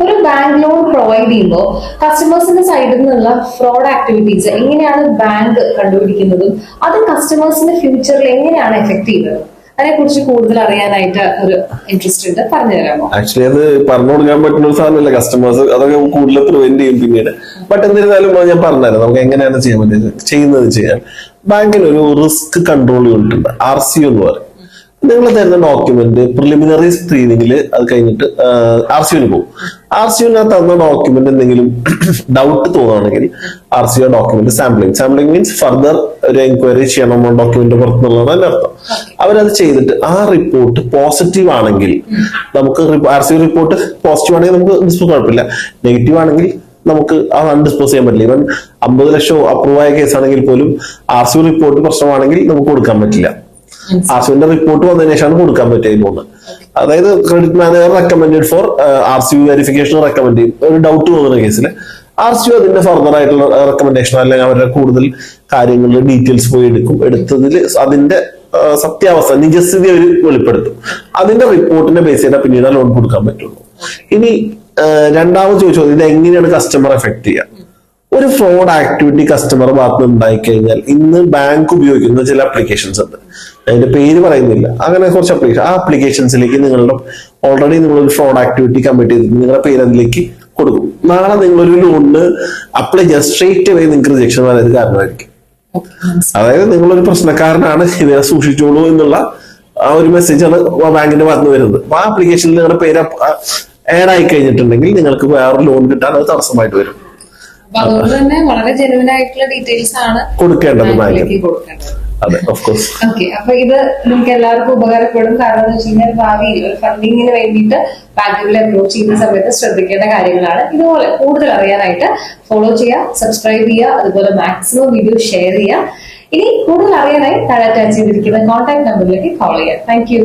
ഒരു bank loan provide ചെയ്യുമ്പോൾ കസ്റ്റമേഴ്സിന്റെ സൈഡിൽ നിന്നുള്ള ഫ്രോഡ് ആക്ടിവിറ്റീസ് എങ്ങനെയാണ് ബാങ്ക് കണ്ടുപിടിക്കുന്നതും അത് കസ്റ്റമേഴ്സിന്റെ ഫ്യൂച്ചറിൽ എങ്ങനെയാണ് എഫക്ട് ചെയ്യുന്നത്, അതിനെ കുറിച്ച് കൂടുതൽ അറിയാനായിട്ട് ഒരു ഇൻട്രസ്റ്റ് ഉണ്ട്, പറഞ്ഞു തരാമോ? ആക്ച്വലി അത് പറഞ്ഞു കൊടുക്കാൻ പറ്റുന്ന ഒരു സാധനമല്ല, കസ്റ്റമേഴ്സ് അതൊക്കെ കൂടുതൽ പ്രിവെന്റ് ചെയ്യും പിന്നീട്. ബട്ട് എന്നിരുന്നാലും ഞാൻ പറഞ്ഞുതരാം നമുക്ക് എങ്ങനെയാണ് ചെയ്യാൻ പറ്റുന്നത്. ചെയ്യുന്നത് ചെയ്യാൻ ബാങ്കിന് ഒരു റിസ്ക് കൺട്രോൾ യൂണിറ്റ് ഉണ്ട്, RCU എന്ന് പറയും. നിങ്ങൾ തരുന്ന ഡോക്യുമെന്റ് പ്രിലിമിനറി സ്ക്രീനിങ്ങിൽ അത് കഴിഞ്ഞിട്ട് RCUവിന് പോകും. RCUവിനകത്ത് തന്ന ഡോക്യുമെന്റ് എന്തെങ്കിലും ഡൗട്ട് തോന്നുകയാണെങ്കിൽ RCU document sampling means further ഒരു എൻക്വയറി ചെയ്യണം ഡോക്യുമെന്റ് പുറത്തുനിന്നുള്ളതാണ് അതിന്റെ അർത്ഥം. അവരത് ചെയ്തിട്ട് ആ റിപ്പോർട്ട് പോസിറ്റീവ് ആണെങ്കിൽ നമുക്ക് RCU റിപ്പോർട്ട് പോസിറ്റീവ് ആണെങ്കിൽ നമുക്ക് ഡിസ്പോസ് കുഴപ്പമില്ല, നെഗറ്റീവ് ആണെങ്കിൽ നമുക്ക് അത് അൺഡിസ്പോസ് ചെയ്യാൻ പറ്റില്ല. ഇവൻ 50 ലക്ഷം അപ്രൂവ് ആയ കേസാണെങ്കിൽ പോലും RCU റിപ്പോർട്ട് പ്രശ്നമാണെങ്കിൽ നമുക്ക് കൊടുക്കാൻ പറ്റില്ല. RCUവിന്റെ റിപ്പോർട്ട് വന്നതിന് ശേഷമാണ് കൊടുക്കാൻ പറ്റിയതുകൊണ്ട്. അതായത് credit manager recommended four RCU verification recommend ചെയ്യും. ഒരു ഡൗട്ട് തോന്നുന്ന കേസിൽ RCU അതിന്റെ ഫർദർ ആയിട്ടുള്ള റെക്കമെൻഡേഷൻ അല്ലെങ്കിൽ അവരുടെ കൂടുതൽ കാര്യങ്ങളിൽ ഡീറ്റെയിൽസ് പോയി എടുത്തതിൽ അതിന്റെ സത്യാവസ്ഥ നിജസ്ഥിതി അവർ വെളിപ്പെടുത്തും. അതിന്റെ റിപ്പോർട്ടിന്റെ ബേസ് ചെയ്താൽ പിന്നീട് ലോൺ കൊടുക്കാൻ പറ്റുള്ളൂ. ഇനി രണ്ടാമത് ചോദിച്ചത് ഇത് എങ്ങനെയാണ് കസ്റ്റമർ എഫക്ട് ചെയ്യുക. ഒരു ഫ്രോഡ് ആക്ടിവിറ്റി കസ്റ്റമർ ഭാഗത്ത് ഉണ്ടായിക്കഴിഞ്ഞാൽ ഇന്ന് ബാങ്ക് ഉപയോഗിക്കുന്ന ചില അപ്ലിക്കേഷൻസ് ഉണ്ട്, അതിന്റെ പേര് പറയുന്നില്ല, അങ്ങനെ കുറച്ച് ആ അപ്ലിക്കേഷൻസിലേക്ക് നിങ്ങളുടെ ഓൾറെഡി നിങ്ങളൊരു ഫ്രോഡ് ആക്ടിവിറ്റി കമ്മിറ്റ് ചെയ്തിട്ട് നിങ്ങളുടെ പേര് അതിലേക്ക് കൊടുക്കും. നാളെ നിങ്ങളൊരു ലോണിന് അപ്ലൈ ചെയ്യാൻ സ്ട്രേറ്റ് അവേ നിങ്ങൾക്ക് റിജക്ഷൻ വരാൻ കാരണമായിരിക്കും. അതായത് നിങ്ങളൊരു പ്രശ്നക്കാരനാണ്, ഇവരെ സൂക്ഷിച്ചോളൂ എന്നുള്ള ആ ഒരു മെസ്സേജാണ് ബാങ്കിന്റെ ഭാഗത്ത് വരുന്നത്. അപ്പൊ ആ ആപ്ലിക്കേഷനിൽ നിങ്ങളുടെ പേര് ആഡ് ആയി കഴിഞ്ഞിട്ടുണ്ടെങ്കിൽ നിങ്ങൾക്ക് വേറെ ലോൺ കിട്ടാൻ അത് തടസ്സമായിട്ട് വരും. അതുകൊണ്ട് തന്നെ വളരെ ജെനുവിൻ ആയിട്ടുള്ള ഡീറ്റെയിൽസ് ആണ് കൊടുക്കേണ്ടത് ബാങ്കിലേക്ക്. അതെ, ഓക്കെ. അപ്പൊ ഇത് നിങ്ങൾക്ക് എല്ലാവർക്കും ഉപകാരപ്പെടും. കാരണം എന്ന് വെച്ച് കഴിഞ്ഞാൽ ഭാവിയിൽ ഒരു ഫണ്ടിങ്ങിന് വേണ്ടിയിട്ട് ബാങ്കുകളെ അപ്രോച്ച് ചെയ്യുന്ന സമയത്ത് ശ്രദ്ധിക്കേണ്ട കാര്യങ്ങളാണ്. ഇതുപോലെ കൂടുതൽ അറിയാനായിട്ട് ഫോളോ ചെയ്യുക, സബ്സ്ക്രൈബ് ചെയ്യുക, അതുപോലെ മാക്സിമം വീഡിയോ ഷെയർ ചെയ്യുക. ഇനി കൂടുതൽ അറിയാനായി താഴെ അറ്റാച്ച് ചെയ്തിരിക്കുന്ന കോൺടാക്ട് നമ്പറിലേക്ക് കോൾ ചെയ്യുക. Thank you.